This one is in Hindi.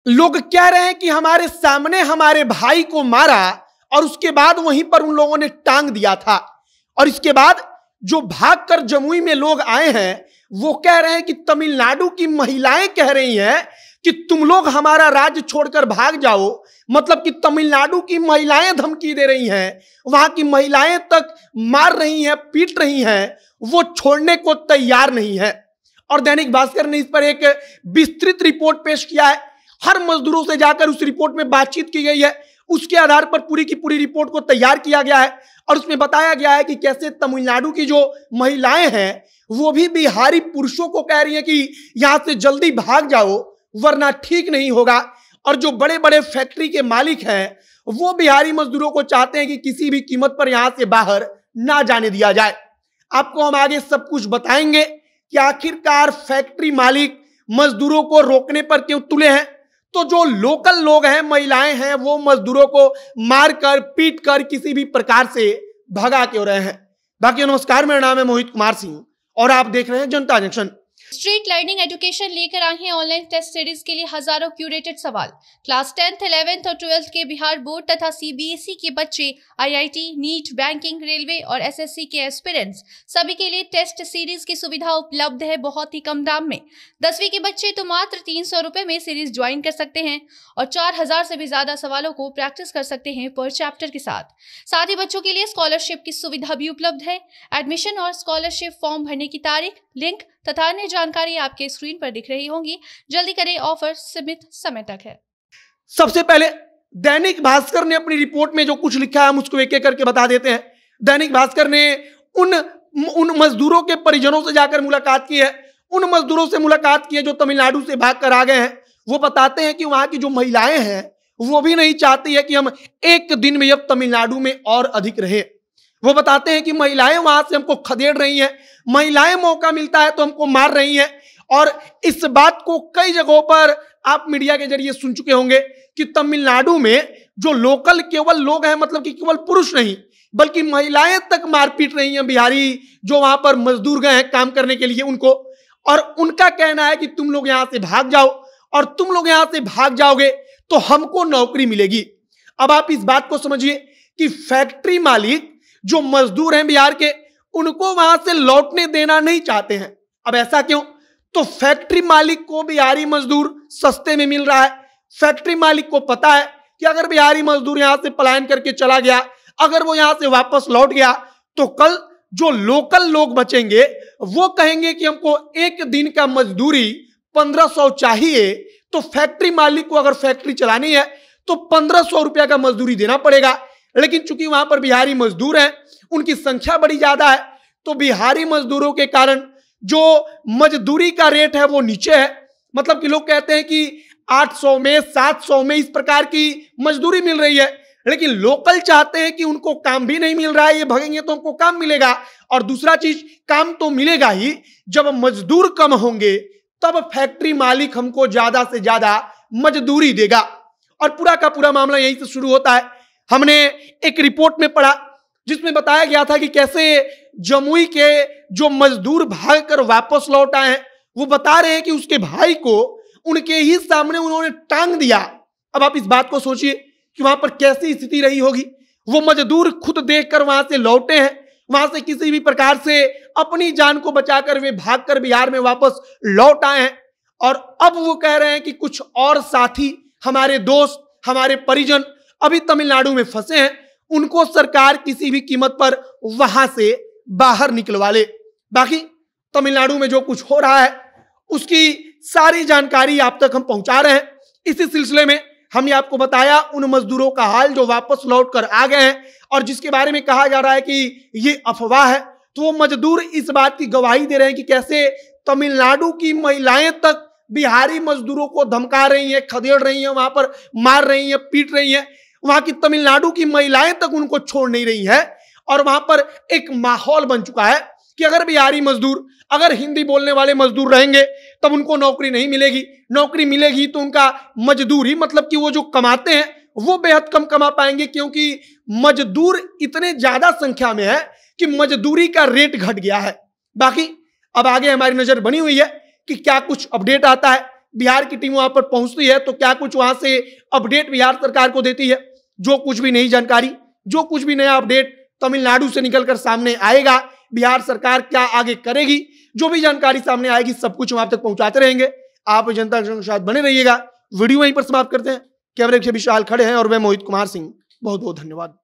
लोग कह रहे हैं कि हमारे सामने हमारे भाई को मारा और उसके बाद वहीं पर उन लोगों ने टांग दिया था। और इसके बाद जो भागकर जमुई में लोग आए हैं वो कह रहे हैं कि तमिलनाडु की महिलाएं कह रही हैं कि तुम लोग हमारा राज्य छोड़कर भाग जाओ। मतलब कि तमिलनाडु की महिलाएं धमकी दे रही हैं, वहां की महिलाएं तक मार रही हैं, पीट रही हैं, वो छोड़ने को तैयार नहीं है। और दैनिक भास्कर ने इस पर एक विस्तृत रिपोर्ट पेश किया है। हर मजदूरों से जाकर उस रिपोर्ट में बातचीत की गई है। उसके आधार पर पूरी की पूरी रिपोर्ट को तैयार किया गया है और उसमें बताया गया है कि कैसे तमिलनाडु की जो महिलाएं हैं वो भी बिहारी पुरुषों को कह रही हैं कि यहां से जल्दी भाग जाओ वरना ठीक नहीं होगा। और जो बड़े बड़े फैक्ट्री के मालिक हैं वो बिहारी मजदूरों को चाहते हैं कि किसी भी कीमत पर यहां से बाहर ना जाने दिया जाए। आपको हम आगे सब कुछ बताएंगे कि आखिरकार फैक्ट्री मालिक मजदूरों को रोकने पर क्यों तुले हैं। तो जो लोकल लोग हैं, महिलाएं हैं, वो मजदूरों को मारकर पीटकर किसी भी प्रकार से भगा क्यों रहे हैं। बाकी नमस्कार, मेरा नाम है मोहित कुमार सिंह और आप देख रहे हैं जनता जंक्शन। स्ट्रीट लर्निंग एजुकेशन लेकर आए हैं ऑनलाइन टेस्ट सीरीज के लिए हजारों क्यूरेटेड सवाल। क्लास 10th, 11th और 12th के बिहार बोर्ड तथा सीबीएसई के बच्चे, आईआईटी, नीट, बैंकिंग, रेलवे और एसएससी के एस्पिरेंट्स सभी के लिए टेस्ट सीरीज की सुविधा उपलब्ध है बहुत ही कम दाम में। 10वीं के बच्चे तो मात्र 300 रुपए में सीरीज ज्वाइन कर सकते हैं और 4000 से भी ज्यादा सवालों को प्रैक्टिस कर सकते हैं पर चैप्टर के साथ ही बच्चों के लिए स्कॉलरशिप की सुविधा भी उपलब्ध है। एडमिशन और स्कॉलरशिप फॉर्म भरने की तारीख, लिंक तथा अन्य जानकारी आपके स्क्रीन पर दिख रही होंगी। जल्दी करें, ऑफर सीमित समय तक है। सबसे पहले दैनिक भास्कर ने अपनी रिपोर्ट में जो कुछ लिखा है हम उसको एक एक करके बता देते हैं। दैनिक भास्कर ने उन मजदूरों के परिजनों से जाकर मुलाकात की है, उन मजदूरों से मुलाकात की है जो तमिलनाडु से भागकर आ गए हैं। वो बताते हैं कि वहां की जो महिलाएं हैं वो भी नहीं चाहती है कि हम एक दिन में अब तमिलनाडु में और अधिक रहे। वो बताते हैं कि महिलाएं वहां से हमको खदेड़ रही हैं, महिलाएं मौका मिलता है तो हमको मार रही हैं। और इस बात को कई जगहों पर आप मीडिया के जरिए सुन चुके होंगे कि तमिलनाडु में जो लोकल केवल लोग हैं, मतलब कि केवल पुरुष नहीं बल्कि महिलाएं तक मारपीट रही हैं बिहारी जो वहां पर मजदूर गए हैं काम करने के लिए उनको। और उनका कहना है कि तुम लोग यहां से भाग जाओ और तुम लोग यहां से भाग जाओगे तो हमको नौकरी मिलेगी। अब आप इस बात को समझिए कि फैक्ट्री मालिक जो मजदूर हैं बिहार के उनको वहां से लौटने देना नहीं चाहते हैं। अब ऐसा क्यों? तो फैक्ट्री मालिक को बिहारी मजदूर सस्ते में मिल रहा है। फैक्ट्री मालिक को पता है कि अगर बिहारी मजदूर यहां से पलायन करके चला गया, अगर वो यहां से वापस लौट गया तो कल जो लोकल लोग बचेंगे वो कहेंगे कि हमको एक दिन का मजदूरी 1500 चाहिए। तो फैक्ट्री मालिक को अगर फैक्ट्री चलानी है तो 1500 रुपया का मजदूरी देना पड़ेगा। लेकिन चूंकि वहां पर बिहारी मजदूर हैं, उनकी संख्या बड़ी ज्यादा है, तो बिहारी मजदूरों के कारण जो मजदूरी का रेट है वो नीचे है। मतलब कि लोग कहते हैं कि 800 में 700 में इस प्रकार की मजदूरी मिल रही है। लेकिन लोकल चाहते हैं कि उनको काम भी नहीं मिल रहा है, ये भगेंगे तो हमको काम मिलेगा। और दूसरा चीज, काम तो मिलेगा ही, जब मजदूर कम होंगे तब फैक्ट्री मालिक हमको ज्यादा से ज्यादा मजदूरी देगा। और पूरा का पूरा मामला यहीं से शुरू होता है। हमने एक रिपोर्ट में पढ़ा जिसमें बताया गया था कि कैसे जमुई के जो मजदूर भागकर वापस लौट आए हैं वो बता रहे हैं कि उसके भाई को उनके ही सामने उन्होंने टांग दिया। अब आप इस बात को सोचिए कि वहां पर कैसी स्थिति रही होगी। वो मजदूर खुद देखकर वहां से लौटे हैं, वहां से किसी भी प्रकार से अपनी जान को बचाकर वे भागकर बिहार में वापस लौट आए हैं। और अब वो कह रहे हैं कि कुछ और साथी, हमारे दोस्त, हमारे परिजन अभी तमिलनाडु में फंसे हैं, उनको सरकार किसी भी कीमत पर वहां से बाहर निकलवा ले। बाकी तमिलनाडु में जो कुछ हो रहा है उसकी सारी जानकारी आप तक हम पहुंचा रहे हैं। इसी सिलसिले में हमने आपको बताया उन मजदूरों का हाल जो वापस लौट कर आ गए हैं और जिसके बारे में कहा जा रहा है कि ये अफवाह है। तो वो मजदूर इस बात की गवाही दे रहे हैं कि कैसे तमिलनाडु की महिलाएं तक बिहारी मजदूरों को धमका रही हैं, खदेड़ रही हैं, वहां पर मार रही हैं, पीट रही हैं। वहां की तमिलनाडु की महिलाएं तक उनको छोड़ नहीं रही है। और वहां पर एक माहौल बन चुका है कि अगर बिहारी मजदूर, अगर हिंदी बोलने वाले मजदूर रहेंगे तब उनको नौकरी नहीं मिलेगी। नौकरी मिलेगी तो उनका मजदूरी, मतलब कि वो जो कमाते हैं वो बेहद कम कमा पाएंगे, क्योंकि मजदूर इतने ज्यादा संख्या में है कि मजदूरी का रेट घट गया है। बाकी अब आगे हमारी नजर बनी हुई है कि क्या कुछ अपडेट आता है, बिहार की टीम वहां पर पहुंचती है तो क्या कुछ वहां से अपडेट बिहार सरकार को देती है? जो कुछ भी नई जानकारी, जो कुछ भी नया अपडेट तमिलनाडु से निकलकर सामने आएगा, बिहार सरकार क्या आगे करेगी, जो भी जानकारी सामने आएगी सब कुछ हम आप तक पहुंचाते रहेंगे। आप जनता के साथ बने रहिएगा। वीडियो वहीं पर समाप्त करते हैं। कैमरे के विशाल खड़े हैं और मैं मोहित कुमार सिंह। बहुत बहुत धन्यवाद।